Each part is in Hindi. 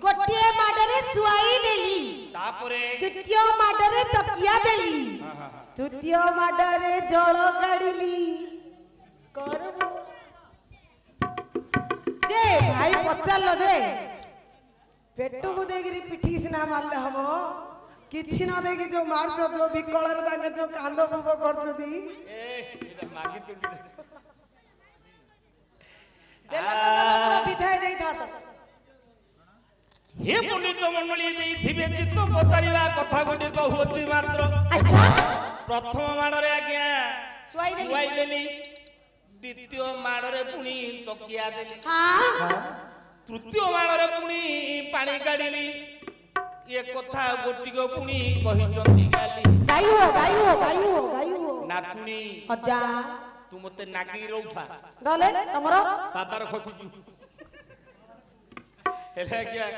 गोटे माडरे सुआई देली तापरे द्वितीय माडरे तकिया देली तृतीय माडरे जल गाड़िली करबो जे भाई पचारलो जे पेटू को देगिरी पिठी सिना मारले हबो किछि न देगी जो मारछो जो विकलर दाने जो कांदो बबो करछोदी ए इदा मागी तुंडी देला तो विधाय देई था तो हे पंडित मंडली देई थिबे चित्त पचारिबा कथा गोटे कहूची मात्र अच्छा प्रथम माडरे आज्ञा सुआई देली द्वितीय माडरे पुणी तकिया देली हां तृतीय माडरे पुणी पानी काढिली ये कथा गोटिको पुणी कहिचंती गाली नातुणी अजा तू मते नागी रौथा गले तमरो बाबार खसिजु हेले क्या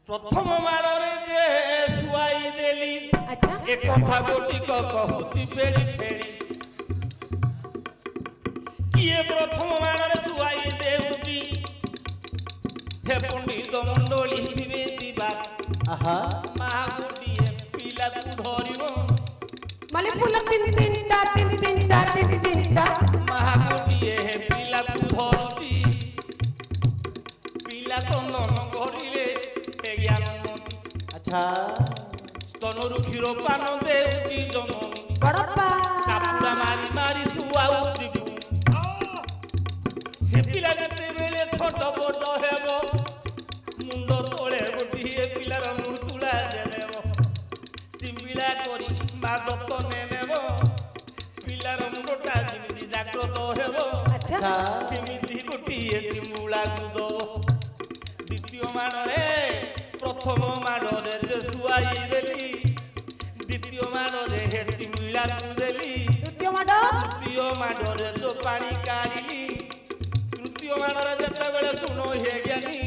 प्रथम माडरे जे सुआई देली अच्छा ए कथा गोटिको कहूची फेड़ी फेड़ी किए प्रथम माडरे सुआई देउची हे पंडित मंडली थिबे दिबा आहा मा गोटिए पिला को धरिबो माले फूल तीन तीनटा मा गोटिए हे पिला को धरुची पिला कंदन करिले हे ज्ञान अच्छा स्तनरु क्षीर पान देउची जननी बड़प्पा सापुरा मारी मारी सुआउची से पिला जते बेले छोट बड़ हेबो मुंड तोळे गोटिए पिलार मुतुला दे देबो चिंबिला करी मा जतने नेबो पिलार मुंडटा जिमिति जाग्रत हेबो अच्छा सेमिति गोटिए चिंबुला गुदो द्वितीय माडरे प्रथम माडरे जे सुआई देली द्वितीय माडरे हे चिंबिला गुदेली तृतीय माडो तृतीय माडरे जो पानी काढिली तृतीय माडरे जते बेले सुनो हे ज्ञानी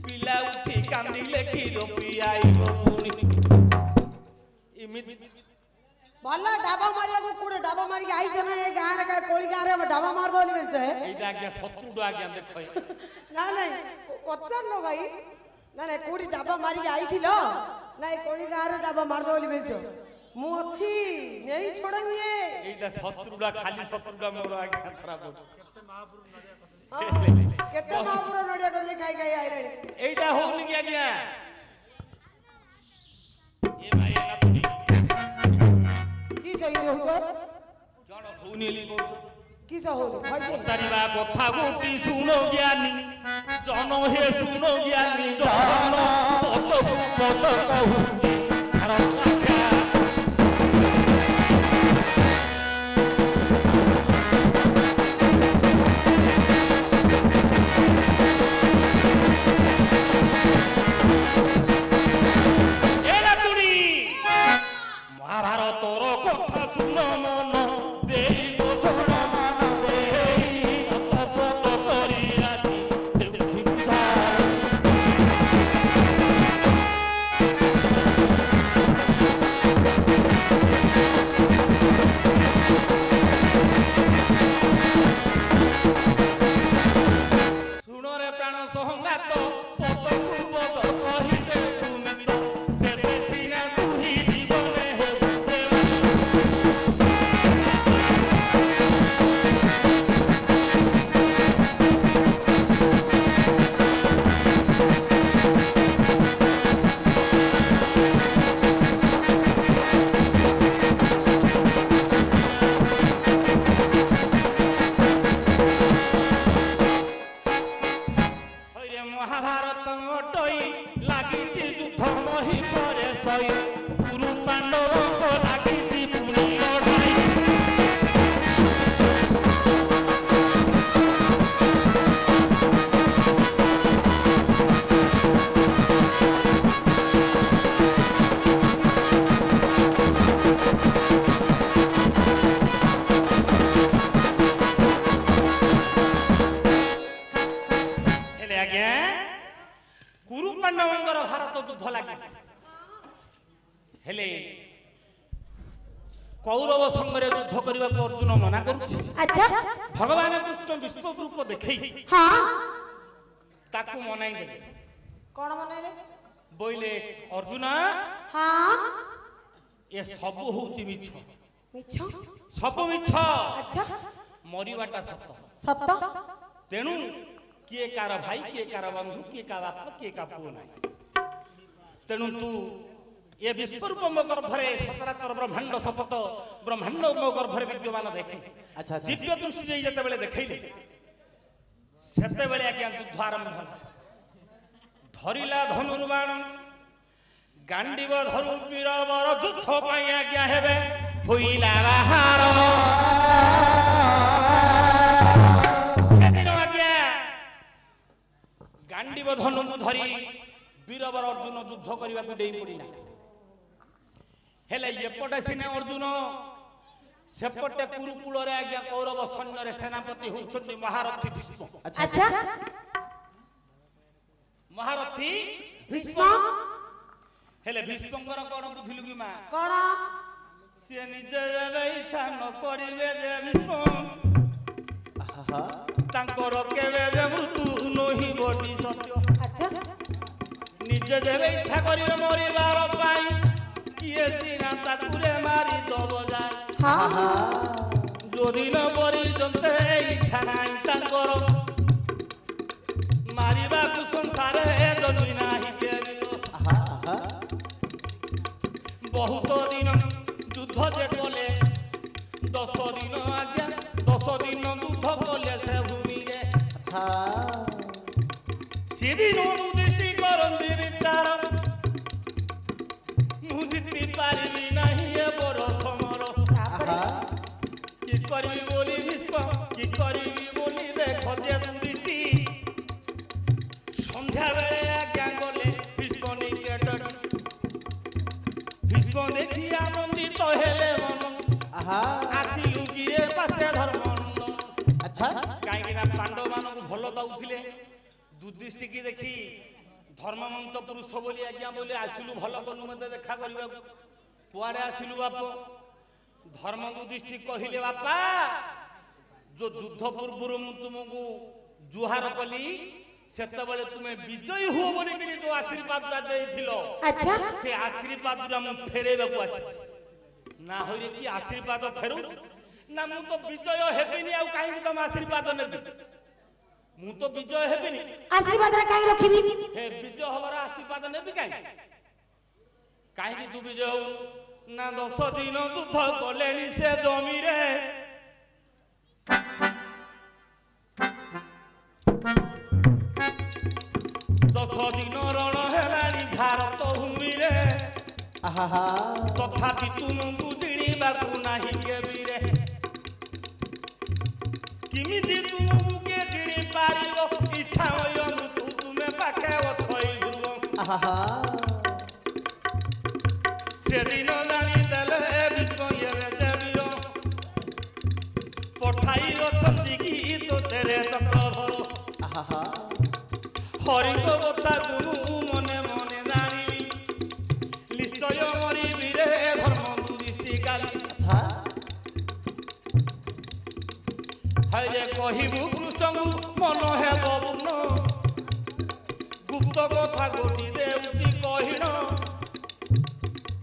पिला उठी कांदिले खीर पियाइबो पुणी इमिति भला डाबा मारिया को कुडे डाबा मारी आई जने ए गां रे का कोली गां रे डाबा मार दोली बेल छे एटा आज्ञा शत्रुडा आज्ञा देखै ना नहीं पचार लो भाई ना नहीं कोडी डाबा मारी आई थिलो नहीं कोली गां रे डाबा मार दोली बेल छे मु अछि नहीं छोड़ंगे एटा शत्रुडा खाली शत्रुडा मोर आज्ञा खराब केते महापुर नडिया कदली खाई खाई आई रे एटा होउनी कि आज्ञा ए भाई नातुनी की सही हो तो जण होउनीली कहू की सह हो भाई जे तारिबा कथा गोटी सुनो ज्ञानी जन हे सुनो ज्ञानी जन पद कहूची कारण आज्ञा महाभारतर कथा सुन मन देई बोसन मन देई तपत करी राती देखि बुझा सुन रे प्राण सहंगात पद पद कहि दे तुमित तेरे सिना तुही जीवने हे महाभारत टई लागिछि युद्ध मही परे सई गुरु पांडव को लागिछि पुनी लड़ाई हेले आज्ञा गुरु पांडवंकर भारत युद्ध लगी हेले कौरव संगे युद्ध करने को अर्जुन मना करुछि अच्छा भगवान कृष्ण विश्व रूप देखै हाँ ताकू मनाई देले कौन मनाइले बोले अर्जुन हाँ ये सब होउछि मिछ मिछ सब मिछ अच्छा मरिवाटा सत सत्य तेणु किए कार भाई किए कार बंधु किए का बाप किए का पुओ नाही तेणु तू ये विश्वरूप मो गर्भरे सचराचर ब्रह्मांड शपथ ब्रह्मांड मो गर्भरे विद्यमान देखी अच्छा, अच्छा। दिव्य दृष्टि जे जेतेबेले देखैले सेतेबेले आज्ञा युद्ध आरंभ होला धरिला धनुर्बाण गांडीव धरु वीरवर युद्ध पई आज्ञा हेबे होइला बाहार सेदिन आज्ञा गांडीव धनु धरि वीरवर अर्जुन युद्ध करबा को देई पड़िला हेले एपटे सिने अर्जुन सेपटे कुरुकुल रे आज्ञा कौरव सैन्य रे सेनापति होउछन्ति महारथी भीष्म अच्छा महारथी भीष्म हेले भीष्मकर कोन बुझिलु कि मा कौन से निजे जेबे इच्छा न करिवे जे भीष्म आहा तांकर केबे जे मृत्यु नहि बटी सत्य अच्छा निजे जेबे इच्छा करिवे मरिबार पाई किए सिना ताकुरे मारी दब जाय हाँ যদি ন পর্যন্ত ইচ্ছা নাই তাঙ্কর মারিବାକୁ সংসারে জন্মি ନାହିଁ কেবির आहा आहा ବହୁତ ଦିନ ଯୁଦ୍ଧ ଯେ କଲେ 10 ଦିନ ଆଜ୍ଞା 10 ଦିନ ଯୁଦ୍ଧ କଲେ ସେ ଭୂମିରେ अच्छा ସେଦିନ ଉଦ୍ଦେଶ୍ୟ କରନ୍ତି ବିଚାର ମୁଁ ଜିତି ପାରିବି ନାହିଁ ଏ ବଡ଼ ସମର ତାପରେ आहा কি করবি বলি ভীষ্ম কি করবি বলি দেখো যে দৃষ্টি সন্ধ্যা বেলে আজ্ঞা গলে ভীষ্ম নিকট ভীষ্ম দেখি আনন্দিত হেলে মন आहा আসিলু গিরে পাশে ধর্মনন্দন अच्छा কাইকি না পাণ্ডব মানকু ভাল পাউଥିଲେ দুদৃষ্টি কি দেখি ধর্মমন্ত পুরুষ বলি আজ্ঞা বলি আসিলু ভাল কলু মতে দেখা করিବାକୁ কুয়াড়ে আসিলু বাপ धर्म युधिष्ठि कहले बापा जो युद्ध पूर्व मु तुमको जुहार कली सेते बेले तुमे विजयी हो बोली कि जो आशीर्वाद देथिलो अच्छा से आशीर्वाद मु फेरेबा को आछि ना होइरे कि आशीर्वाद फेरु ना मु तो विजय हेबिनी आ काहे कि तुम आशीर्वाद नेबी मु तो विजय हेबिनी आशीर्वाद रे काई रखिबी हे विजय हमारा आशीर्वाद नेबी काहे काहे कि तू विजय हो ना 10 दिन युद्ध कलेनी से जमी रे 10 दिन रण हेलानी भारत भूमि रे आहा तथापि तुमको जिणीबाकू नाही केबी रे किमिति तुमको के जिणी पारिबो इच्छा होयनु तुमे पाखे अथई ध्रुव आहा सेदिन जानी देले विष्णु येवे देवीर पठाई अछंती की तो तेरे चक्रधर आहा हरि को कथा गुरु मने मने जानिली निश्चय मरि वीरे धर्म दुदृष्टि काली अच्छा हरे कहिबु कृष्णଙ୍କୁ मन हेब पूर्ण गुप्त कथा गोटी देउची कहिण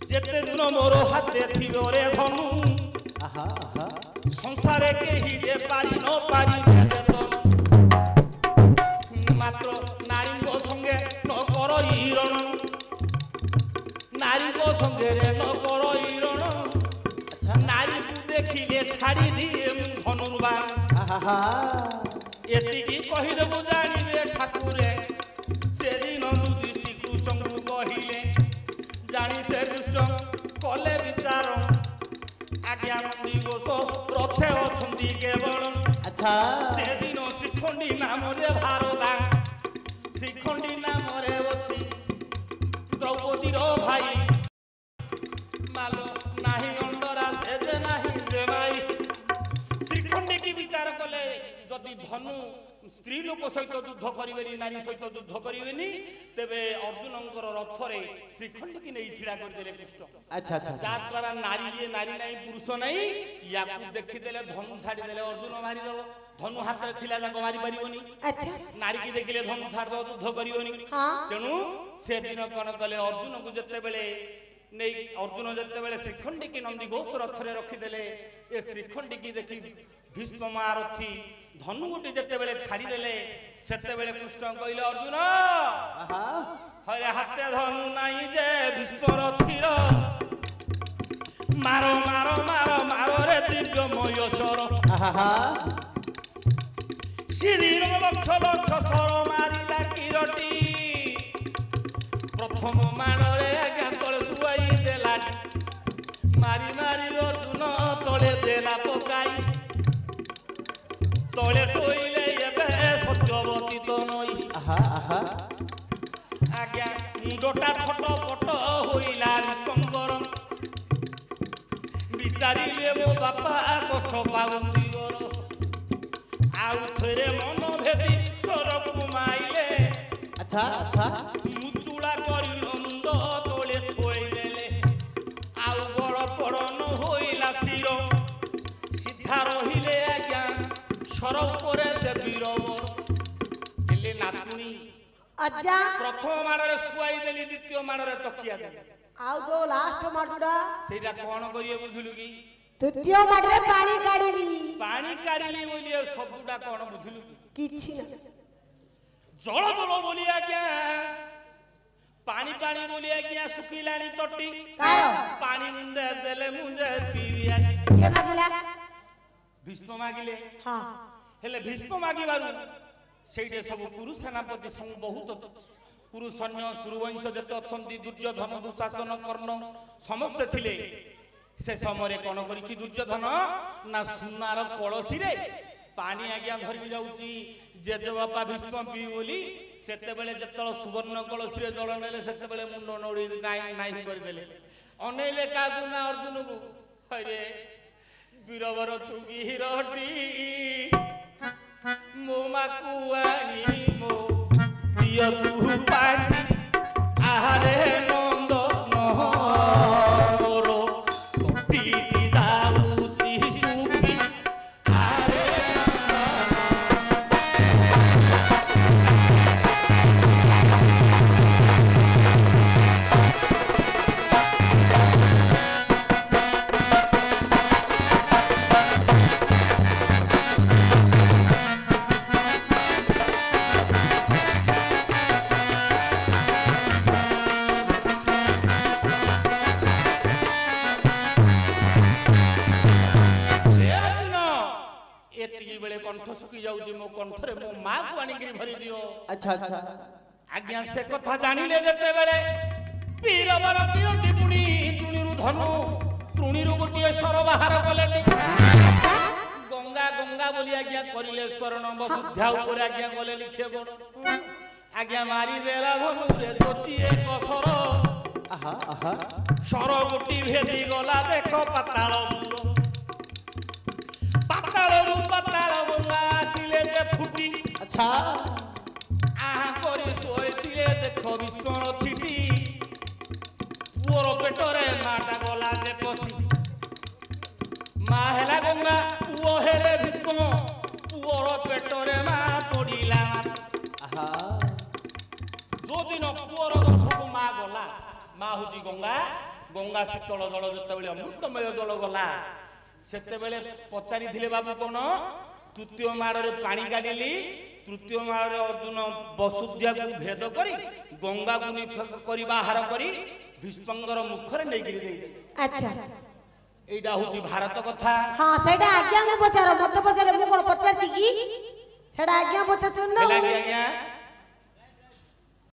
जेते दिन मोर हाथे थिबो रे धनु आहा आहा संसारे केही जे पारी न पारी भेदन मात्र नारी को संगे न कर हिरण नारी को संगे रे न कर हिरण अच्छा नारी को देखिले छाड़ी दिए धनुर्बाण आहा एतिकी कहि देबु जानिबे ठाकुरे सेदिन युधिष्ठि कृष्णଙ୍କୁ कहिले जानी से कृष्ण कले विचार आज्ञा नंदी गोस रथे अछंती केवल अच्छा सेदिन श्रीखंडी नाम रे भारता श्रीखंडी नाम रे अछि द्रौपदी रो भाई मालो नाही अंडरा से जे नाही जे माई श्रीखंडी की विचार कले जदि धनु ସ୍ତ୍ରୀ ଲୋକ ସହିତ ଯୁଦ୍ଧ କରିବେନି, ନାରୀ ସହିତ ଯୁଦ୍ଧ କରିବେନି। ତେବେ ଅର୍ଜୁନଙ୍କର ରଥରେ ଶ୍ରୀଖଣ୍ଡୀକି ନେଇ ଛିଡ଼ା କରିଦେଲେ କୃଷ୍ଣ। ଆଚ୍ଛା ଆଚ୍ଛା ଯାଦ୍ୱାରା ନାରୀ ଇଏ ନାରୀ ନାହିଁ ପୁରୁଷ ନାହିଁ, ୟାକୁ ଦେଖିଦେଲେ ଧନୁ ଛାଡ଼ିଦେଲେ ଅର୍ଜୁନ ମାରିଦବ। ଧନୁ ହାତରେ ଥିଲା ଯାକ ମାରି ପାରିବନି, ଆଚ୍ଛା ନାରୀକି ଦେଖିଲେ ଧନୁ ଛାଡ଼ିଦବ, ଯୁଦ୍ଧ କରିବନି। ହଁ ତେଣୁ ସେଦିନ କଣ କଲେ, ଅର୍ଜୁନକୁ ଯେତେବେଳେ ନେଇ ଅର୍ଜୁନ ଯେତେବେଳେ ଶ୍ରୀଖଣ୍ଡୀକି ନନ୍ଦିଘୋଷ ରଥରେ ରଖିଦେଲେ, ଏ ଶ୍ରୀଖଣ୍ଡୀକି ଦେଖି ଭୀଷ୍ମ ମହାରଥୀ ଧନୁ ଗୋଟି ଯେତେବେଳେ ଛାଡ଼ିଦେଲେ, ସେତେବେଳେ କୃଷ୍ଣ କହିଲେ ଅର୍ଜୁନ ଆହା ହରେ ହାତେ ଧନୁ ନାହିଁ ଯେ ଭୀଷ୍ମ ରଥୀର, ମାର ମାର ମାର ମାର ରେ ଦିବ୍ୟମୟ ସ୍ୱର, ଆହା ଶ୍ରୀର ଲକ୍ଷ ଲକ୍ଷ ସ୍ୱର ମାରିଲା କିରଟି, ପ୍ରଥମ ମାଣରେ ଆଜ୍ଞା ତଳେ ଶୁଆଇ ଦେଲା, ମାରି ମାରି ଅର୍ଜୁନ ତଳେ ଦେଲା ପକାଇ, ତଳେ ଶୋଇଲେ ଏବେ ସତ୍ୟବତୀ ତ ନଈ। ଆହା ଆହା ଆଜ୍ଞା ମୁଣ୍ଡଟା ଛୋଟ ପଟ ହୋଇଲା ବିଷ୍ଣୁଙ୍କର, ବିଚାରିଲେ ମୋ ବାପା କଷ୍ଟ ପାଉନ୍ତି ବର, ଆଉ ଥରେ ମନ ଭେଦି ସ୍ୱରକୁ ମାଇଲେ, ଆଚ୍ଛା ଆଚ୍ଛା ମୁଚୁଳା କରିଲ ମୁଣ୍ଡ ତଳେ ଥୋଇଦେଲେ, ଆଉ ବଡ଼ ପଡ଼ ନ ହୋଇଲା ଶିର, ସିଧା ରହିଲେ ଆଜ୍ଞା ସ୍ୱର ଉପରେ ସେ ବୀରବର। ହେଲେ ନାତୁଣୀ ଆଚ୍ଛା ପ୍ରଥମ ମାଡ଼ରେ ଶୁଆଇ ଦେଲି, ଦ୍ୱିତୀୟ ମାଡ଼ରେ ତକିଆ ଦେଲି, ଆଉ ଯୋଉ ଲାଷ୍ଟ ମାଟୁଟା ସେଇଟା କଣ କରିବେ ବୁଝିଲୁ କି? ତୃତୀୟ ମାଟରେ ପାଣି କାଢିଲି, ପାଣି କାଢିଲି ବୋଲି ଏ ଶବ୍ଦଟା କଣ ବୁଝିଲୁ କି? କିଛି ନା ଜଳ ଜଳ ବୋଲି ଆଜ୍ଞା, ପାଣି ପାଣି ବୋଲି ଆଜ୍ଞା ଶୁଖିଲାଣି ତଟି, କାର ପାଣି ମୁନ୍ଦେ ଦେଲେ ମୁନ୍ଦେ ପିଇବି ଆଜି। କିଏ ମାଗିଲା? ଭୀଷ୍ମ ମାଗିଲେ। ହଁ ହେଲେ ଭୀଷ୍ମ ମାଗିବାରୁ ସେଇଠି ସବୁ କୁରୁ ସେନାପତି ବହୁତ କୁରୁ ସୈନ୍ୟ କୁରୁବଂଶ ଯେତେ ଅଛନ୍ତି, ଦୁର୍ଯ୍ୟୋଧନ ଦୁଃଶାସନ କର୍ଣ୍ଣ ସମସ୍ତେ ଥିଲେ। ସେ ସମୟରେ କଣ କରିଛି ଦୁର୍ଯ୍ୟୋଧନ ନା ସୁନାର କଳସୀରେ ପାଣି ଆଜ୍ଞା ଧରିକି ଯାଉଛି ଜେଜେବାପା ଭୀଷ୍ମ ପିଇ ବୋଲି। ସେତେବେଳେ ଯେତେବେଳେ ସୁବର୍ଣ୍ଣ କଳସୀରେ ଜଳ ନେଲେ, ସେତେବେଳେ ମୁଣ୍ଡ ନୋଡ଼ି ନାହିଁ କରିଦେଲେ, ଅନେଇଲେ କାହାକୁ ନା ଅର୍ଜୁନକୁ, ହରେ ବୀରବର ତୁ ଗିରଟି ମୋ ମାକୁ ଆଣି ମୋ ଦିଅ ତୁ ପାଣି, ଆହାରେ ନନ୍ଦ ମୋର ତୋଟିଟି ଯାଉଛି ସୁଖୀ, ଆରେ कंठ सुखी जाऊँ मो कंठरे मो माँ को आनिक भरी दियो। अच्छा अच्छा आज्ञा से कथा जानिले जेते बेले वीरवर किरटी पुणी तुणीरु धनु तुणीरु गोटिए स्वर बाहर कले गंगा गंगा बोली आज्ञा करिले स्वर्ण वसुध्या ऊपर आज्ञा गले लिखे बड़ आज्ञा मारी देला धनु रे जोचिए कसर आहा आहा स्वर गोटी भेदी गला देख पाताल पाताल पाताल गंगा आसिले जे फुटी अच्छा आहा करी सोईथिले देख विष्णुर थिटी पुअर पेटरे माटा गला जे पसी मा हेला गंगा पुओ हेले विष्णु पुअर पेटरे मा पड़िला आहा जो दिन पुअर गर्भको मा गला मा होची गंगा गंगा शीतल जल जतबेले अमृतमय जल गला सेतेबेले पचारि थिले बाबू कोन तृतीय माड़े पानी काढ़िली तृतीय माड़े अर्जुन वसुध्या को भेद करी गंगा को निफेक बाहर करी भीष्मंगर मुखरे नहीं दे अच्छा एटा होची भारत कथा हां सेटा आज्ञा में पचारो मत पचारे मु कोन पचारची की सेटा आज्ञा पचाचुन न आज्ञा